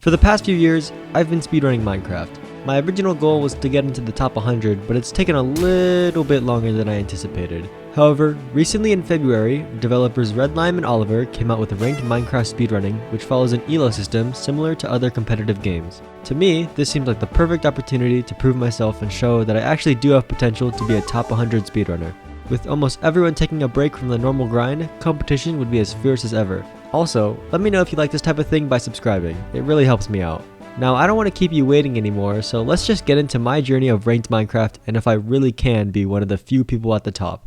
For the past few years, I've been speedrunning Minecraft. My original goal was to get into the top 100, but it's taken a little bit longer than I anticipated. However, recently in February, developers Redlime and Oliver came out with ranked Minecraft speedrunning, which follows an elo system similar to other competitive games. To me, this seemed like the perfect opportunity to prove myself and show that I actually do have potential to be a top 100 speedrunner. With almost everyone taking a break from the normal grind, competition would be as fierce as ever. Also, let me know if you like this type of thing by subscribing. It really helps me out. Now, I don't want to keep you waiting anymore, so let's just get into my journey of ranked Minecraft and if I really can be one of the few people at the top.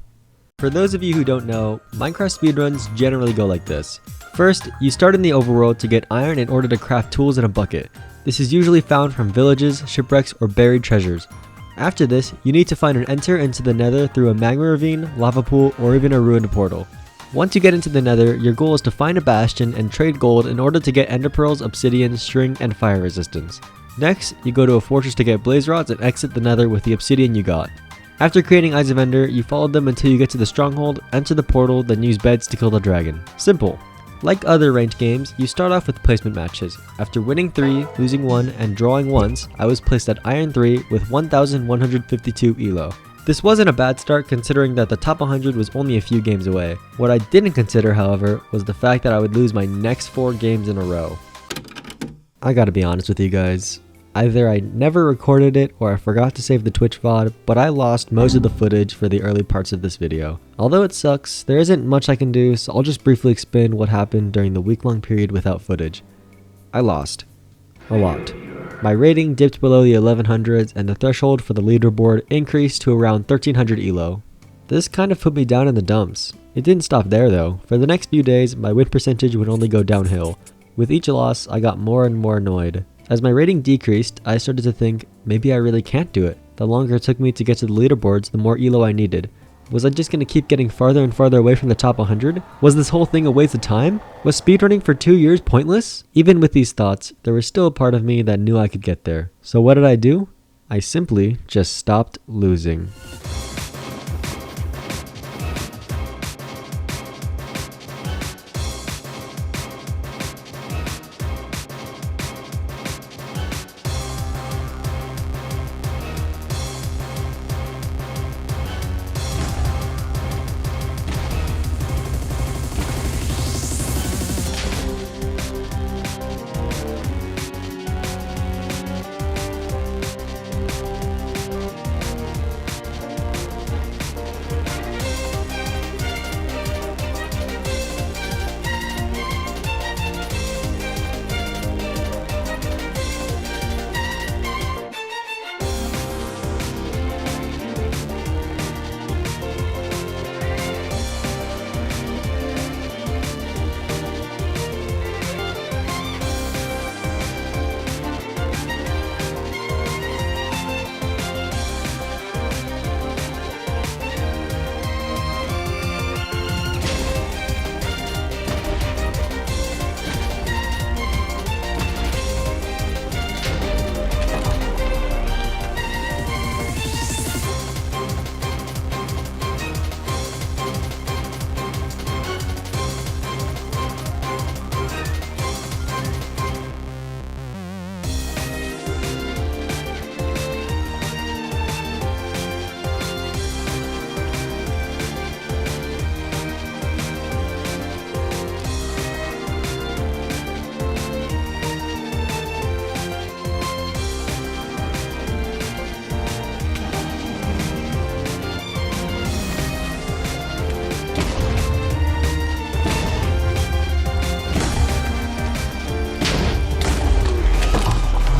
For those of you who don't know, Minecraft speedruns generally go like this. First, you start in the overworld to get iron in order to craft tools in a bucket. This is usually found from villages, shipwrecks, or buried treasures. After this, you need to find an enter into the nether through a magma ravine, lava pool, or even a ruined portal. Once you get into the nether, your goal is to find a bastion and trade gold in order to get ender pearls, obsidian, string, and fire resistance. Next, you go to a fortress to get blaze rods and exit the nether with the obsidian you got. After creating Eyes of Ender, you follow them until you get to the stronghold, enter the portal, then use beds to kill the dragon. Simple. Like other ranked games, you start off with placement matches. After winning 3, losing 1, and drawing once, I was placed at Iron 3 with 1152 elo. This wasn't a bad start considering that the top 100 was only a few games away. What I didn't consider, however, was the fact that I would lose my next 4 games in a row. I gotta be honest with you guys. Either I never recorded it or I forgot to save the Twitch VOD, but I lost most of the footage for the early parts of this video. Although it sucks, there isn't much I can do, so I'll just briefly explain what happened during the week-long period without footage. I lost. A lot. My rating dipped below the 1100s and the threshold for the leaderboard increased to around 1300 elo. This kind of put me down in the dumps. It didn't stop there though. For the next few days, my win percentage would only go downhill. With each loss, I got more and more annoyed. As my rating decreased, I started to think, maybe I really can't do it. The longer it took me to get to the leaderboards, the more elo I needed. Was I just gonna keep getting farther and farther away from the top 100? Was this whole thing a waste of time? Was speedrunning for 2 years pointless? Even with these thoughts, there was still a part of me that knew I could get there. So what did I do? I simply just stopped losing.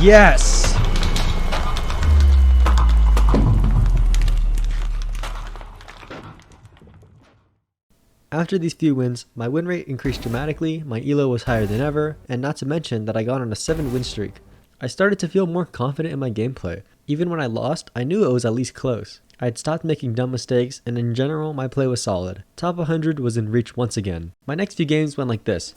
Yes! After these few wins, my win rate increased dramatically, my elo was higher than ever, and not to mention that I got on a 7 win streak. I started to feel more confident in my gameplay. Even when I lost, I knew it was at least close. I had stopped making dumb mistakes, and in general, my play was solid. Top 100 was in reach once again. My next few games went like this.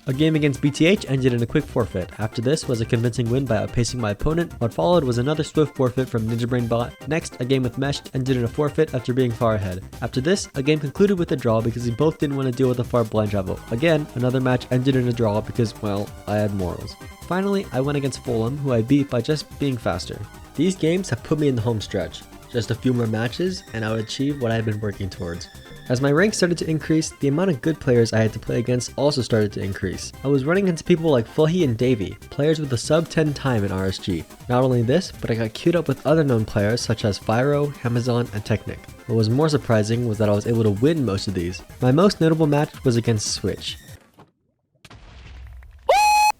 A game against BTH ended in a quick forfeit. After this was a convincing win by outpacing my opponent. What followed was another swift forfeit from NinjaBrainBot. Next, a game with Meshed ended in a forfeit after being far ahead. After this, a game concluded with a draw because we both didn't want to deal with a far blind travel. Again, another match ended in a draw because, well, I had morals. Finally, I went against Fulham, who I beat by just being faster. These games have put me in the home stretch. Just a few more matches, and I would achieve what I had been working towards. As my rank started to increase, the amount of good players I had to play against also started to increase. I was running into people like Fulhi and Davey, players with a sub 10 time in RSG. Not only this, but I got queued up with other known players such as Fyro, Amazon, and Technic. What was more surprising was that I was able to win most of these. My most notable match was against Switch.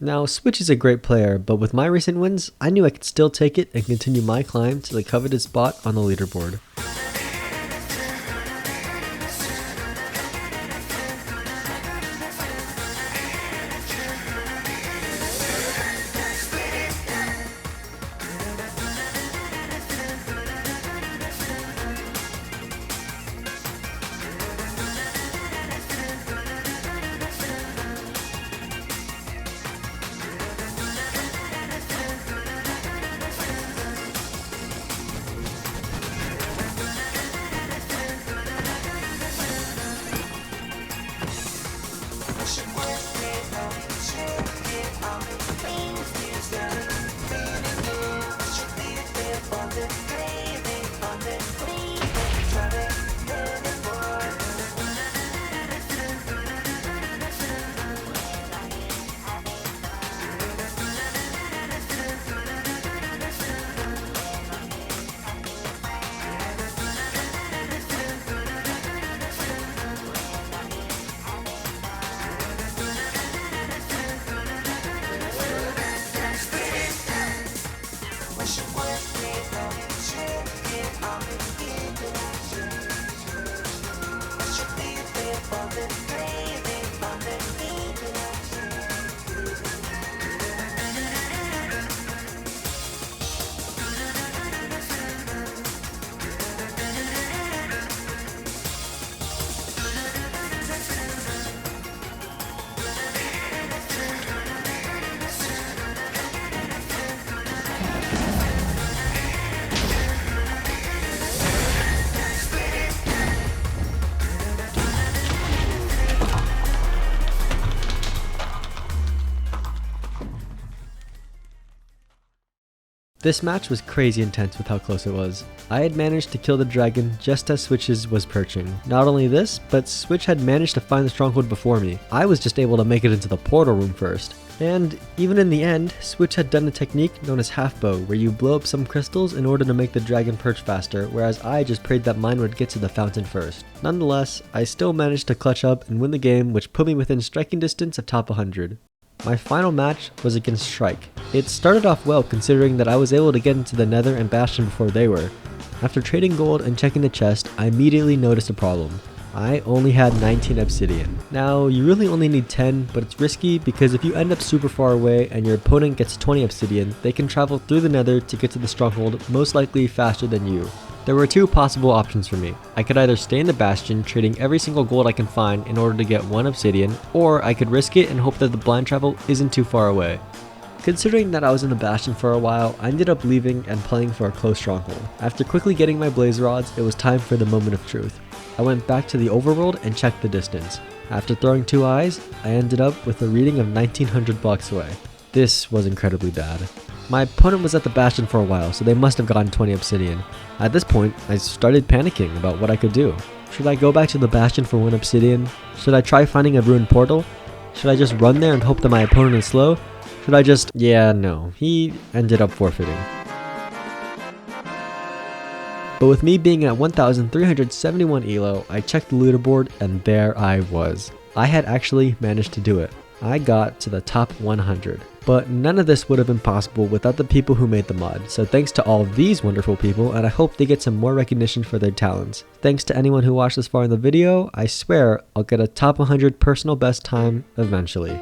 Now, Switch is a great player, but with my recent wins, I knew I could still take it and continue my climb to the coveted spot on the leaderboard. This match was crazy intense with how close it was. I had managed to kill the dragon just as Switch's was perching. Not only this, but Switch had managed to find the stronghold before me. I was just able to make it into the portal room first. And even in the end, Switch had done a technique known as half bow, where you blow up some crystals in order to make the dragon perch faster, whereas I just prayed that mine would get to the fountain first. Nonetheless, I still managed to clutch up and win the game, which put me within striking distance of top 100. My final match was against Shrike. It started off well considering that I was able to get into the Nether and Bastion before they were. After trading gold and checking the chest, I immediately noticed a problem. I only had 19 obsidian. Now, you really only need 10, but it's risky because if you end up super far away and your opponent gets 20 obsidian, they can travel through the Nether to get to the stronghold most likely faster than you. There were two possible options for me. I could either stay in the Bastion trading every single gold I can find in order to get 1 obsidian, or I could risk it and hope that the blind travel isn't too far away. Considering that I was in the Bastion for a while, I ended up leaving and playing for a close stronghold. After quickly getting my blaze rods, it was time for the moment of truth. I went back to the overworld and checked the distance. After throwing 2 eyes, I ended up with a reading of 1900 blocks away. This was incredibly bad. My opponent was at the Bastion for a while, so they must have gotten 20 obsidian. At this point, I started panicking about what I could do. Should I go back to the Bastion for 1 obsidian? Should I try finding a ruined portal? Should I just run there and hope that my opponent is slow? Should I just... yeah, no. He ended up forfeiting. But with me being at 1371 elo, I checked the leaderboard and there I was. I had actually managed to do it. I got to the top 100. But none of this would have been possible without the people who made the mod, so thanks to all these wonderful people, and I hope they get some more recognition for their talents. Thanks to anyone who watched this far in the video, I swear I'll get a top 100 personal best time eventually.